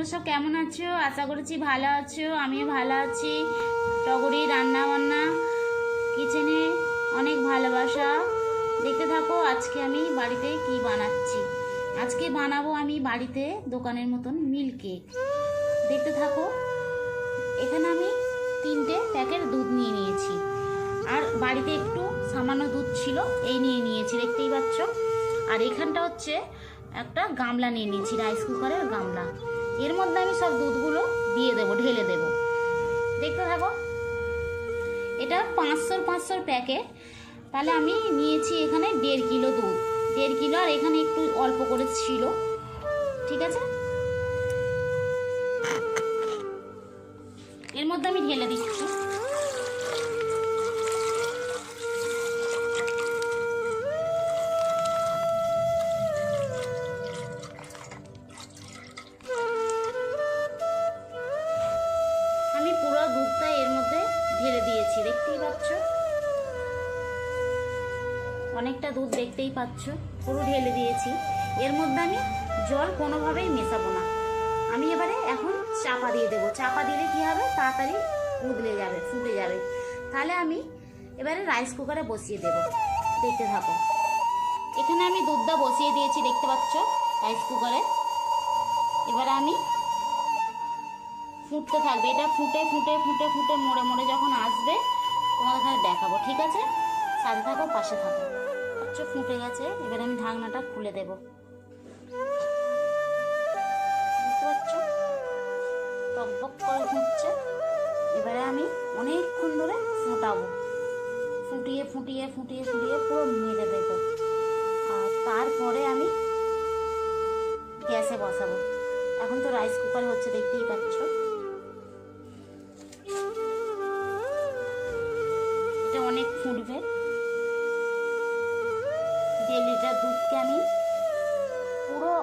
তোমরা সব কেমন আছো? আশা করছি ভালো আছো, আমিও ভালো আছি। টগরি রান্না বান্না কিচেনে অনেক ভালোবাসা। দেখতে থাকো আজকে আমি বাড়িতে কি বানাচ্ছি। আজকে বানাবো আমি বাড়িতে দোকানের মতন মিল্ক কেক। দেখতে থাকো। এখানে আমি 3টে প্যাকেট দুধ নিয়ে নিয়েছি, আর বাড়িতে একটু সামান্য দুধ ছিল, এই নিয়ে নিয়েছি, দেখতেই পাচ্ছ। আর এখানটা হচ্ছে একটা গামলা নিয়ে নিয়েছি, রাইস কুকারের গামলা। এর মধ্যে আমি সব দুধগুলো দিয়ে দেবো, ঢেলে দেবো। দেখতে থাকো। এটা 500 প্যাকেট। তাহলে আমি নিয়েছি এখানে 1.5 কিলো দুধ, 1.5 কিলো, আর এখানে একটু অল্প করে ছিল, ঠিক আছে। এর মধ্যে আমি ঢেলে দিচ্ছি। পুরো দুধটা এর মধ্যে ঢেলে দিয়েছি, দেখতেই পাচ্ছ। অনেকটা দুধ দেখতেই পাচ্ছ, পুরো ঢেলে দিয়েছি। এর মধ্যে আমি জল কোনোভাবেই মেশাবো না। আমি এবারে এখন চাপা দিয়ে দেবো। চাপা দিলে কি হবে, তাড়াতাড়ি উদলে যাবে, ফুটে যাবে। তাহলে আমি এবারে রাইস কুকারে বসিয়ে দেব। দেখতে থাকো। এখানে আমি দুধটা বসিয়ে দিয়েছি, দেখতে পাচ্ছ, রাইস কুকারে। এবারে আমি ফুটতে থাকবে, এটা ফুটে ফুটে ফুটে ফুটে মোড়ে মোড়ে যখন আসবে তোমাদের এখানে দেখাবো, ঠিক আছে। সাথে থাকো, পাশে থাকো। আচ্ছা, ফুটে গেছে। এবারে আমি ঢাকনাটা খুলে দেব। দেখতে পাচ্ছ টকবক করে ফুটছে। এবারে আমি অনেকক্ষণ ধরে ফোটাবো, ফুটিয়ে ফুটিয়ে ফুটিয়ে ফুটিয়ে পুরো মেরে দেব। আর তারপরে আমি গ্যাসে বসাবো। এখন তো রাইস কুকার হচ্ছে, দেখতেই পাচ্ছ। অনেক ফুটবে। 1.5 লিটার দুধকে আমি পুরো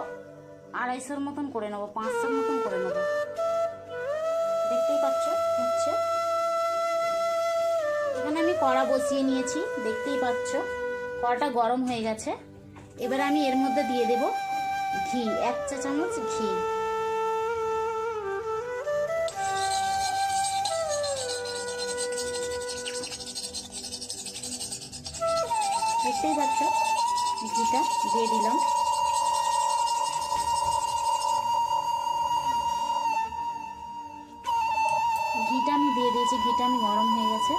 250 মতন করে নেবো, 500 মতন করে নেবো। দেখতেই পাচ্ছ হচ্ছে। এখানে আমি কড়া বসিয়ে নিয়েছি, দেখতেই পাচ্ছ। কড়াটা গরম হয়ে গেছে। এবার আমি এর মধ্যে দিয়ে দেব ঘি, 1 চা চামচ ঘি। দেখতেই পাচ্ছ, ঘিটা দিয়ে দিলাম। ঘিটা আমি দিয়ে দিয়েছি, ঘিটা আমি গরম হয়ে গেছে।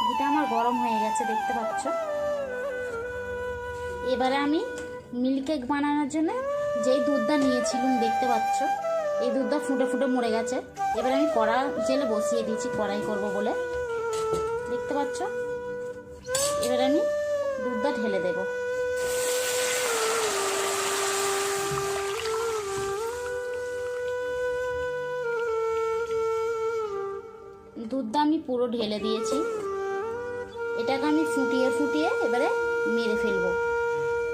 ঘিটা আমার গরম হয়ে গেছে, দেখতে পাচ্ছ। এবারে আমি মিল্ক কেক বানানোর জন্য যেই দুধটা নিয়েছিলাম, দেখতে পাচ্ছ, এই দুধটা ফুটে ফুটে মরে গেছে। এবারে আমি কড়া জেলে বসিয়ে দিয়েছি, কড়াই করব বলে, দেখতে পাচ্ছ। এবারে আমি দুধটা ঢেলে দেব। দুধটা আমি পুরো ঢেলে দিয়েছি। এটাকে আমি ফুটিয়ে ফুটিয়ে এবারে মেরে ফেলবো।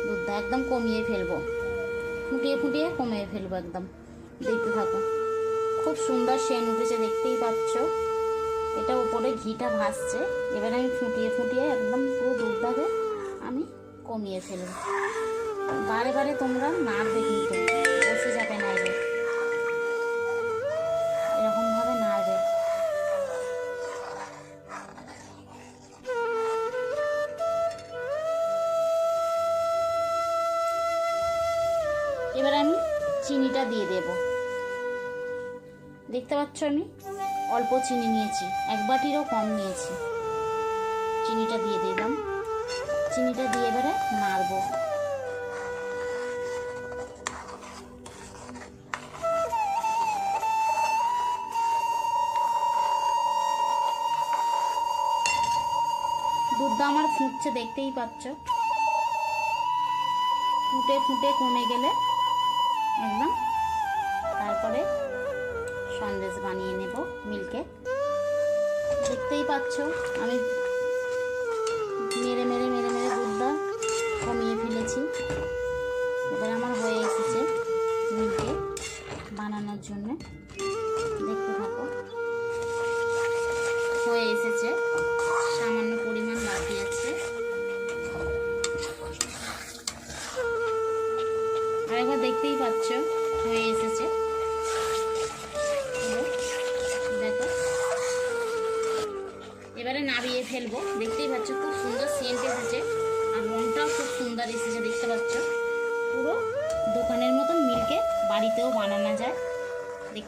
দুধটা একদম কমিয়ে ফেলবো, ফুটিয়ে ফুটিয়ে কমিয়ে ফেলবো একদম। দেখতে থাকো। খুব সুন্দর সেন্ট উঠেছে, দেখতেই পাচ্ছ। এটা উপরে ঘিটা ভাসছে। এবারে আমি ফুটিয়ে ফুটিয়ে একদম পুরো দুধটাকে আমি কমিয়ে ফেলব। বারে বারে তোমরা নাড়বে, কিন্তু বসে যাবে না, এরকম ভাবে নাড়বে। এবার আমি চিনিটা দিয়ে দেব। দেখতে পাচ্ছ আমি অল্প চিনি নিয়েছি, 1 বাটিরও কম নিয়েছি। চিনিটা দিয়ে দিলাম। চিনিটা দিয়ে এবারে নাড়বো। দুধটা আমার ফুটছে, দেখতেই পাচ্ছ। ফুটে ফুটে কমে গেলে একদম তারপরে সন্দেশ বানিয়ে নেব মিল্ক কেক। দেখতেই পাচ্ছ আমি মেরে মেরে মেরে মেরে দুধটা কমিয়ে ফেলেছি। এবার আমার হয়ে এসেছে মিল্ক কেক বানানোর জন্য। দেখতে থাকো, হয়ে এসেছে, সামান্য পরিমাণ বাকি আছে। আর একবার দেখতেই পাচ্ছ হয়ে এসেছে। বাড়িতেও বানানো যায়। দেখ,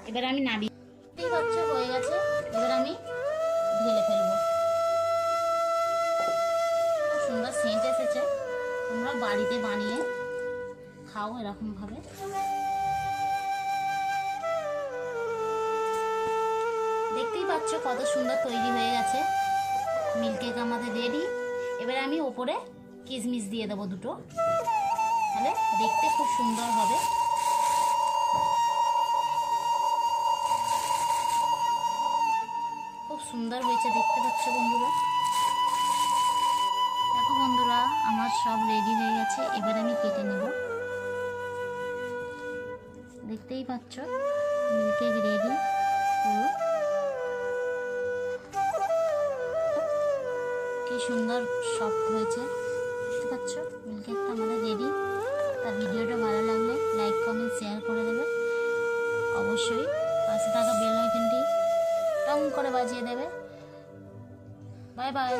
এবার আমি নামিয়ে দেখতেই পাচ্ছ হয়ে গেছে। এবার আমি ঢেলে ফেলবো। খুব সুন্দর সেন্ট এসেছে। তোমরা বাড়িতে বানিয়ে খাও এরকমভাবে। দেখতেই পাচ্ছ কত সুন্দর তৈরি হয়ে গেছে। মিল্ক কেক আমাদের রেডি। এবার আমি ওপরে কিশমিশ দিয়ে দেবো দুটো, তাহলে দেখতে খুব সুন্দর হবে। খুব সুন্দর হয়েছে, দেখতে পাচ্ছ বন্ধুরা। দেখো বন্ধুরা, আমার সব রেডি হয়ে গেছে। এবার আমি কেটে নেব। দেখতেই পাচ্ছ মিল্ক কেক রেডি পুরো। কি সুন্দর সফট হয়েছে, দেখতে পাচ্ছ মিল্ক কেকটা আমাদের রেডি। তার ভিডিওটা ভালো লাগলে লাইক কমেন্ট শেয়ার করে দেবে অবশ্যই। পাশে থাকা বেল আইকনটি টং করে বাজিয়ে দেবে। Bye bye.